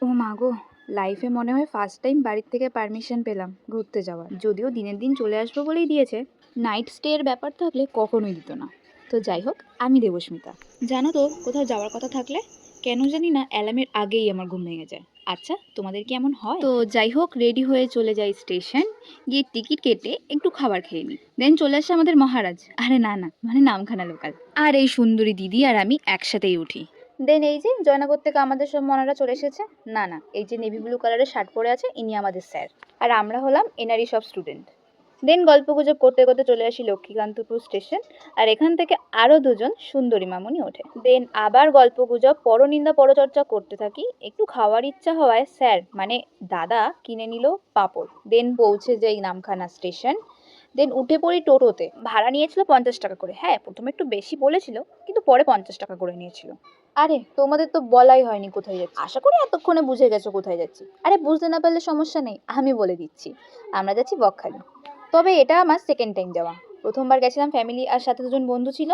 ও মা গো! লাইফে মনে হয় ফার্স্ট টাইম বাড়ির থেকে পারমিশন পেলাম ঘুরতে যাওয়ার। যদিও দিনের দিন চলে আসবো বলেই দিয়েছে, নাইট স্টে এর ব্যাপার থাকলে কখনোই দিত না। তো যাই হোক, আমি দেবস্মিতা। জানো তো, কোথাও যাওয়ার কথা থাকলে কেন জানি না অ্যালার্মের আগেই আমার ঘুম ভেঙে যায়। আচ্ছা, তোমাদের কি এমন হয়? তো যাই হোক, রেডি হয়ে চলে যাই স্টেশন, গিয়ে টিকিট কেটে একটু খাবার খেয়ে নিই। দেন চলে আসে আমাদের মহারাজ, আরে না না মানে নামখানা লোকাল, আর এই সুন্দরী দিদি আর আমি একসাথেই উঠি। দেন এই যে জয়নগর থেকে আমাদের সব মনারা চলে এসেছে। না না, এই যে নেভি ব্লু কালারের শার্ট পরে আছে ইনি আমাদের স্যার, আর আমরা হলাম এনারই সব স্টুডেন্ট। দেন গল্পগুজব করতে করতে চলে আসি লক্ষ্মীকান্তপুর স্টেশন, আর এখান থেকে আরো দুজন সুন্দরী মামুনি ওঠে। দেন আবার গল্পগুজব পরনিন্দা পরচর্চা করতে থাকি। একটু খাওয়ার ইচ্ছা হওয়ায় স্যার মানে দাদা কিনে নিল পাঁপড়। দেন পৌঁছে যাই নামখানা স্টেশন। দেন উঠে পড়ি টোটোতে। ভাড়া নিয়েছিল 50 টাকা করে। হ্যাঁ, প্রথমে একটু বেশি বলেছিল, কিন্তু পরে 50 টাকা করে নিয়েছিল। আরে তোমাদের তো বলাই হয়নি কোথায় যাচ্ছি। আশা করি এতক্ষণে বুঝে গেছো কোথায় যাচ্ছি। আরে বুঝতে না পারলে সমস্যা নেই, আমি বলে দিচ্ছি। আমরা যাচ্ছি বকখালি। তবে এটা আমার সেকেন্ড টাইম যাওয়া। প্রথমবার গেছিলাম ফ্যামিলি আর সাথে দুজন বন্ধু ছিল,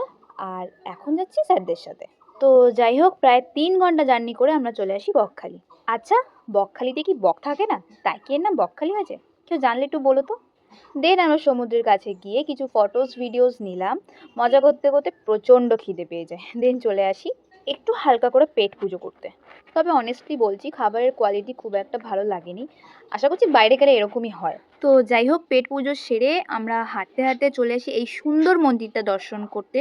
আর এখন যাচ্ছি স্যারদের সাথে। তো যাই হোক, প্রায় 3 ঘন্টা জার্নি করে আমরা চলে আসি বকখালি। আচ্ছা, বকখালিতে কি বক থাকে না, তাই কি এর নাম বকখালি হয়েছে? কেউ জানলে একটু বলো তো। দেন আমরা সমুদ্রের কাছে গিয়ে কিছু ফটোস ভিডিওস নিলাম। মজা করতে করতে প্রচণ্ড খিদে পেয়ে যায়। দেন চলে আসি একটু হালকা করে পেট পুজো করতে। তবে অনেস্টলি বলছি, খাবারের কোয়ালিটি খুব একটা ভালো লাগেনি। আশা করছি বাইরে গেলে এরকমই হয়। তো যাই হোক, পেট পুজো সেরে আমরা হাঁটতে হাঁটতে চলে আসি এই সুন্দর মন্দিরটা দর্শন করতে।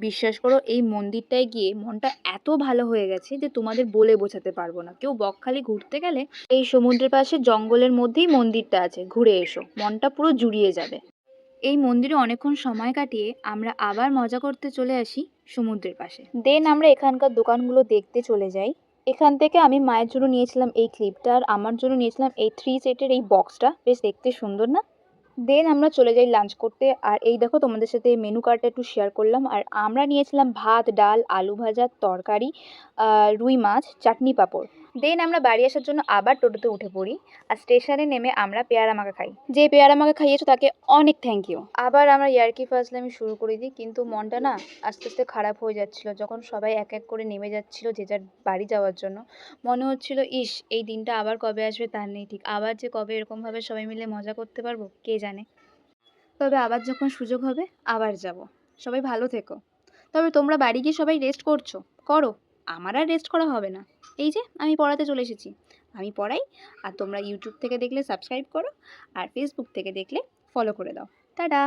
বিশ্বাস করো, এই মন্দিরটায় গিয়ে মনটা এত ভালো হয়ে গেছে যে তোমাদের বলে বোঝাতে পারবো না। কেউ বকখালি ঘুরতে গেলে এই সমুদ্রের পাশে জঙ্গলের মধ্যেই মন্দিরটা আছে, ঘুরে এসো, মনটা পুরো জুড়িয়ে যাবে। এই মন্দিরে অনেকক্ষণ সময় কাটিয়ে আমরা আবার মজা করতে চলে আসি সমুদ্রের পাশে। দেন আমরা এখানকার দোকানগুলো দেখতে চলে যাই। এখান থেকে আমি মায়ের জন্য নিয়েছিলাম এই ক্লিপটা, আর আমার জন্য নিয়েছিলাম এই 3 সেটের এই বক্সটা। বেশ দেখতে সুন্দর না? দেন আমরা চলে যাই লাঞ্চ করতে। আর এই দেখো, তোমাদের সাথে মেনু কার্ডটা একটু শেয়ার করলাম। আর আমরা নিয়েছিলাম ভাত, ডাল, আলু ভাজা, তরকারি, রুই মাছ, চাটনি, পাঁপড়। দেন আমরা বাড়ি আসার জন্য আবার টোটোতে উঠে পড়ি। আর স্টেশনে নেমে আমরা পেয়ারা মাখা খাই। যে পেয়ারা মাখা খাইয়েছো তাকে অনেক থ্যাংক ইউ। আবার আমরা ইয়ার্কি ফাজলামি শুরু করে দিই, কিন্তু মনটা না আস্তে আস্তে খারাপ হয়ে যাচ্ছিল। যখন সবাই এক এক করে নেমে যাচ্ছিল যে যার বাড়ি যাওয়ার জন্য, মনে হচ্ছিল ইস, এই দিনটা আবার কবে আসবে তার নেই ঠিক। আবার যে কবে এরকমভাবে সবাই মিলে মজা করতে পারবো কে জানে। তবে আবার যখন সুযোগ হবে আবার যাব। সবাই ভালো থেকো। তবে তোমরা বাড়ি গিয়ে সবাই রেস্ট করছো, করো। আমার আর রেস্ট করা হবে না। এই যে আমি পড়াতে চলে এসেছি, আমি পড়াই। আর তোমরা ইউটিউব থেকে দেখলে সাবস্ক্রাইব করো, আর ফেসবুক থেকে দেখলে ফলো করে দাও। টাটা।